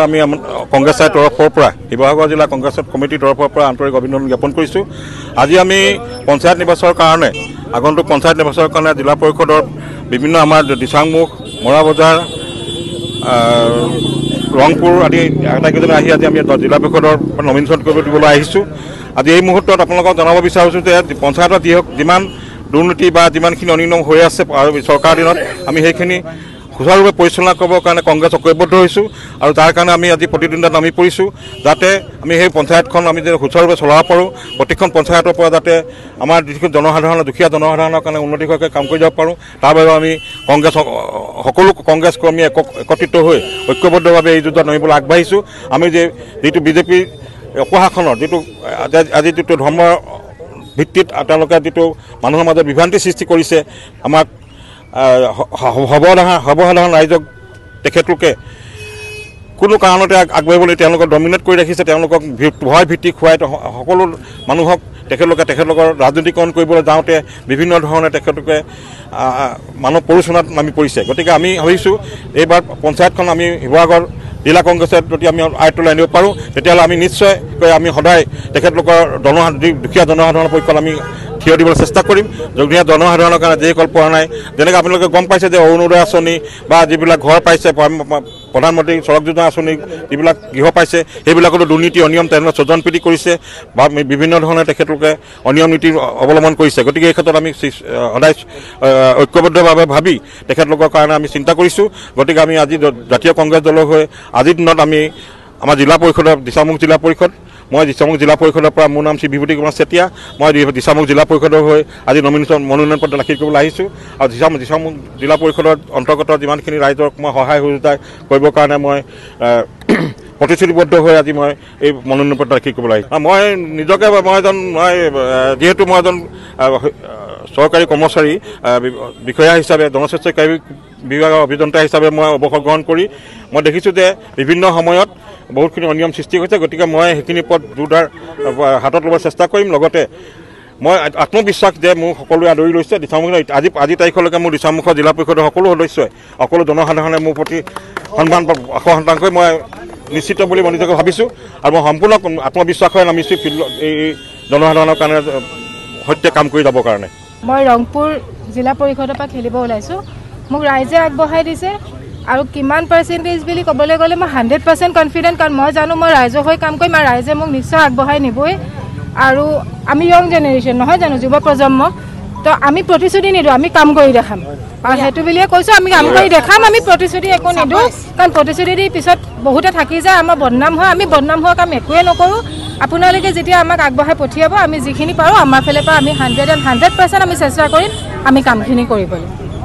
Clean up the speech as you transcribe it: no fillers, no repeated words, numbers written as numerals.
আমি কংগ্ৰেছৰ তৰফৰ পৰা শিৱসাগৰ জিলা কংগ্ৰেছ কমিটিৰ তৰফৰ পৰা আন্তৰিক অভিনন্দন জ্ঞাপন কৰিছোঁ। আজি আমি পঞ্চায়ত নিৰ্বাচনৰ কাৰণে আগন্তুক পঞ্চায়ত নিৰ্বাচনৰ কাৰণে জিলা পৰিষদৰ বিভিন্ন আমাৰ দিচাংমুখ মৰা বজাৰ ৰংপুৰ আদি আটাইকেইজনে আহি আজি আমি জিলা পৰিষদৰ নমিনেশ্যন কৰিব দিবলৈ আহিছোঁ। আজি এই মুহূৰ্তত আপোনালোকক জনাব বিচাৰিছোঁ যে পঞ্চায়তত যিমান দুৰ্নীতি বা যিমানখিনি অনিয়ম হৈ আছে আৰু চৰকাৰৰ দিনত আমি সেইখিনি সুচাৰুৰূপে পৰিচালনা কৰিবৰ কাৰণে কংগ্ৰেছ ঐক্যবদ্ধ হৈছোঁ আৰু তাৰ কাৰণে আমি আজি প্ৰতিদ্বন্দ্বিতাত নামি পৰিছোঁ যাতে আমি সেই পঞ্চায়তখন আমি যে সুচাৰুৰূপে চলাব পাৰোঁ। প্ৰতিখন পঞ্চায়তৰ পৰা যাতে আমাৰ যিখন জনসাধাৰণৰ দুখীয়া জনসাধাৰণৰ কাৰণে উন্নতি হোৱাকৈ কাম কৰি যাব পাৰোঁ তাৰ বাবে আমি সকলো কংগ্ৰেছ কৰ্মী একত্ৰিত হৈ ঐক্যবদ্ধভাৱে এই যুদ্ধত নামিবলৈ আগবাঢ়িছোঁ। আমি যে যিটো বিজেপিৰ অপশাসনৰ আজি যিটো ধৰ্মৰ ভিত্তিত তেওঁলোকে যিটো মানুহৰ মাজত বিভ্ৰান্তি সৃষ্টি কৰিছে আমাক সৰ্বসাধাৰণ ৰাইজক তেখেতলোকে কোনো কাৰণতে আগবাঢ়িবলৈ তেওঁলোকক ডমিনেট কৰি ৰাখিছে। তেওঁলোকক ভয় ভীতি খুৱাই সকলো মানুহক তেখেতলোকৰ ৰাজনীতিকৰণ কৰিবলৈ যাওঁতে বিভিন্ন ধৰণে তেখেতলোকে মানুহ প্ৰৰোচনাত নামি পৰিছে। গতিকে আমি ভাবিছোঁ এইবাৰ পঞ্চায়তখন আমি শিৱসাগৰ জিলা কংগ্ৰেছত যদি আমি আয়ত্তলৈ আনিব পাৰোঁ তেতিয়াহ'লে আমি নিশ্চয়কৈ আমি সদায় তেখেতলোকৰ দুখীয়া জনসাধাৰণৰ পক্ষত আমি থিয় দিবলৈ চেষ্টা কৰিম। দুখীয়া জনসাধাৰণৰ কাৰণে যিসকল পোৱা নাই, যেনেকৈ আপোনালোকে গম পাইছে যে অৰুণোদয় আঁচনি বা যিবিলাক ঘৰ পাইছে প্ৰধানমন্ত্ৰী সড়ক যোজনা আঁচনি যিবিলাক গৃহ পাইছে সেইবিলাকতো দুৰ্নীতি অনিয়ম তেনেধৰণৰ স্বজনপ্ৰীতি কৰিছে বা বিভিন্ন ধৰণে তেখেতলোকে অনিয়ম নীতি অৱলম্বন কৰিছে। গতিকে এই ক্ষেত্ৰত আমি সদায় ঐক্যবদ্ধভাৱে ভাবি তেখেতলোকৰ কাৰণে আমি চিন্তা কৰিছোঁ। গতিকে আমি আজি জাতীয় কংগ্ৰেছ দলৰ হৈ আজিৰ দিনত আমি আমাৰ জিলা পৰিষদৰ দিচাংমুখ জিলা পৰিষদ মই দিচাংমুখ জিলা পৰিষদৰ পৰা মোৰ নাম শ্ৰী বিভূতি কুমাৰ চেতিয়া। মই দিচাংমুখ জিলা পৰিষদৰ হৈ আজি মনোনয়ন পত্ৰ দাখিল কৰিবলৈ আহিছোঁ আৰু দিচাংমুখ জিলা পৰিষদৰ অন্তৰ্গত যিমানখিনি ৰাইজক মই সহায় সহযোগিতা কৰিবৰ কাৰণে মই প্ৰতিশ্ৰুতিবদ্ধ হৈ আজি মই এই মনোনয়ন পত্ৰ দাখিল কৰিবলৈ আহিছোঁ। মই নিজকে যিহেতু মই এজন চৰকাৰী কৰ্মচাৰী বিষয়া হিচাপে জনস্বাস্থ্য বিভাগৰ অভিযন্তা হিচাপে মই অৱসৰ গ্ৰহণ কৰি মই দেখিছোঁ যে বিভিন্ন সময়ত বহুতখিনি অনিয়ম সৃষ্টি হৈছে। গতিকে মই সেইখিনিৰ ওপৰত জোৰদাৰ হাতত ল'ব চেষ্টা কৰিম। লগতে মই আত্মবিশ্বাস যে মোক সকলোৱে আদৰি লৈছে। দিচাংমুখ আজি তাৰিখলৈকে মোৰ দিচাংমুখৰ জিলা পৰিষদৰ সকলো সদস্যই সকলো জনসাধাৰণে মোৰ প্ৰতি সন্তানকৈ মই নিশ্চিত বুলি মই নিজকে ভাবিছোঁ আৰু মই সম্পূৰ্ণ আত্মবিশ্বাসেৰে নামিছোঁ এই জনসাধাৰণৰ কাৰণে সৈতে কাম কৰি যাবৰ কাৰণে। মই ৰংপুৰ জিলা পৰিষদৰ পৰা খেলিব ওলাইছোঁ। মোক ৰাইজে আগবঢ়াই দিছে আৰু কিমান পাৰ্চেণ্টেজ বুলি ক'বলৈ গ'লে মই 100% কনফিডেণ্ট, কাৰণ মই জানো মই ৰাইজৰ হৈ কাম কৰিম আৰু ৰাইজে মোক নিশ্চয় আগবঢ়াই নিবই। আৰু আমি য়ং জেনেৰেশ্যন নহয় জানো, যুৱ প্ৰজন্ম, তো আমি প্ৰতিশ্ৰুতি নিদিওঁ, আমি কাম কৰি দেখাম। আৰু সেইটো বুলিয়ে কৈছোঁ আমি কাম কৰি দেখাম, আমি প্ৰতিশ্ৰুতি একো নিদিওঁ, কাৰণ প্ৰতিশ্ৰুতি দি পিছত বহুতে থাকি যায়, আমাৰ বদনাম হয়। আমি বদনাম হোৱা কাম একোৱে নকৰোঁ। আপোনালোকে যেতিয়া আমাক আগবঢ়াই পঠিয়াব আমি যিখিনি পাৰোঁ আমাৰ ফালৰ পৰা আমি 100% আমি চেষ্টা কৰিম আমি কামখিনি কৰিবলৈ।